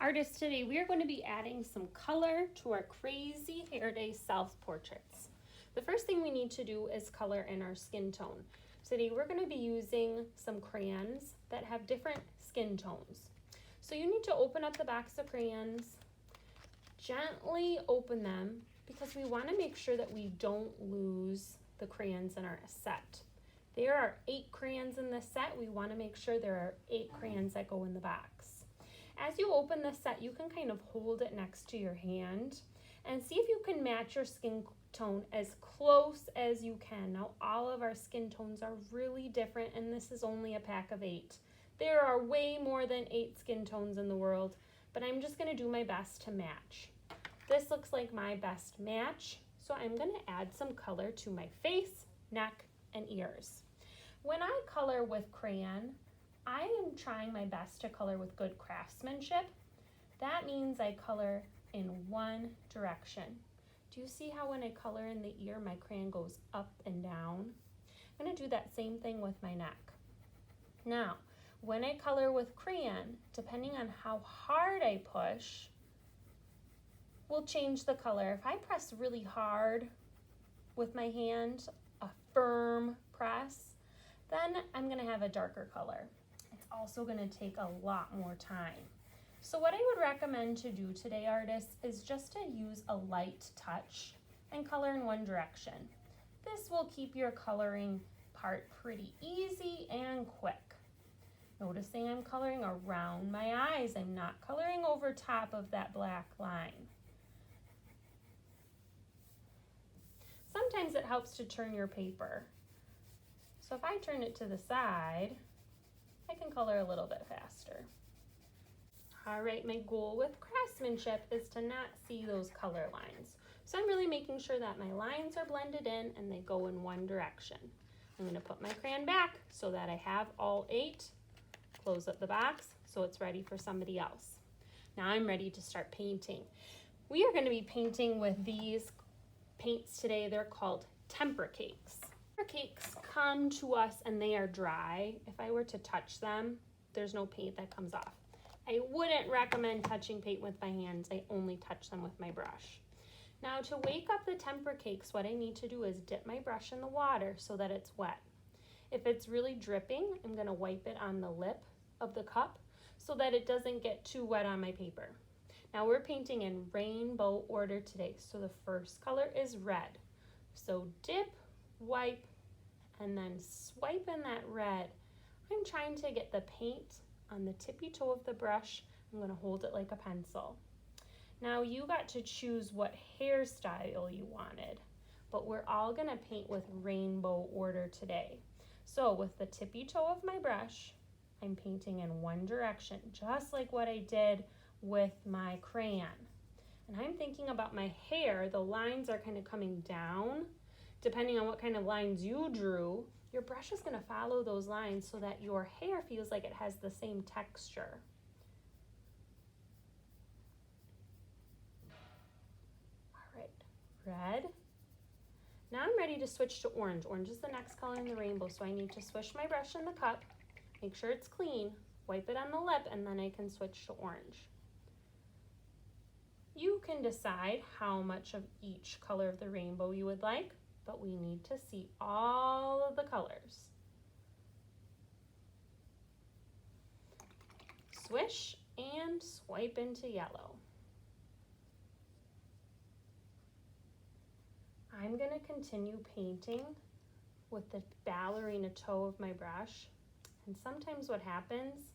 Artists, today we are going to be adding some color to our Crazy Hair Day self-portraits. The first thing we need to do is color in our skin tone. Today we're going to be using some crayons that have different skin tones. So you need to open up the box of crayons, gently open them because we want to make sure that we don't lose the crayons in our set. There are 8 crayons in this set. We want to make sure there are 8 crayons that go in the box. As you open the set, you can kind of hold it next to your hand and see if you can match your skin tone as close as you can. Now, all of our skin tones are really different, and this is only a pack of 8. There are way more than 8 skin tones in the world, but I'm just going to do my best to match. This looks like my best match, so I'm going to add some color to my face, neck, and ears. When I color with crayon, I am trying my best to color with good craftsmanship. That means I color in one direction. Do you see how when I color in the ear, my crayon goes up and down? I'm going to do that same thing with my neck. Now, when I color with crayon, depending on how hard I push, will change the color. If I press really hard with my hand, a firm press, then I'm going to have a darker color. It's also going to take a lot more time. So what I would recommend to do today, artists, is just to use a light touch and color in one direction. This will keep your coloring part pretty easy and quick. Noticing I'm coloring around my eyes. I'm not coloring over top of that black line. Sometimes it helps to turn your paper. So if I turn it to the side, I can color a little bit faster. All right, my goal with craftsmanship is to not see those color lines. So I'm really making sure that my lines are blended in and they go in one direction. I'm going to put my crayon back so that I have all 8. Close up the box so it's ready for somebody else. Now I'm ready to start painting. We are going to be painting with these paints today. They're called temper cakes. Temper cakes come to us and they are dry. If I were to touch them, there's no paint that comes off. I wouldn't recommend touching paint with my hands. I only touch them with my brush. Now, to wake up the temper cakes, what I need to do is dip my brush in the water so that it's wet. If it's really dripping, I'm going to wipe it on the lip of the cup so that it doesn't get too wet on my paper. Now we're painting in rainbow order today. So the first color is red. So dip, wipe, and then swipe in that red. I'm trying to get the paint on the tippy toe of the brush. I'm going to hold it like a pencil. Now you got to choose what hairstyle you wanted, but we're all going to paint with rainbow order today. So with the tippy toe of my brush, I'm painting in one direction, just like what I did with my crayon. And I'm thinking about my hair. The lines are kind of coming down. Depending on what kind of lines you drew, your brush is going to follow those lines so that your hair feels like it has the same texture. All right, red. Now I'm ready to switch to orange. Orange is the next color in the rainbow, so I need to swish my brush in the cup, make sure it's clean, wipe it on the lip, and then I can switch to orange. You can decide how much of each color of the rainbow you would like, but we need to see all of the colors. Swish and swipe into yellow. I'm going to continue painting with the ballerina toe of my brush. And sometimes what happens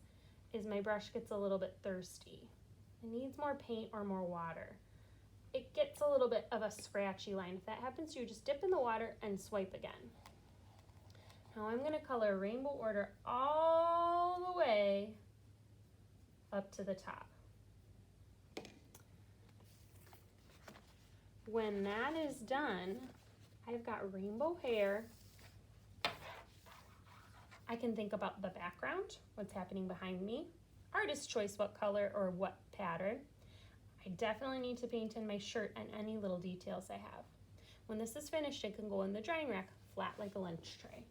is my brush gets a little bit thirsty. It needs more paint or more water. It gets a little bit of a scratchy line. If that happens to you, just dip in the water and swipe again. Now I'm going to color rainbow order all the way up to the top. When that is done, I've got rainbow hair. I can think about the background, what's happening behind me, artist choice, what color or what pattern. I definitely need to paint in my shirt and any little details I have. When this is finished, it can go in the drying rack flat like a lunch tray.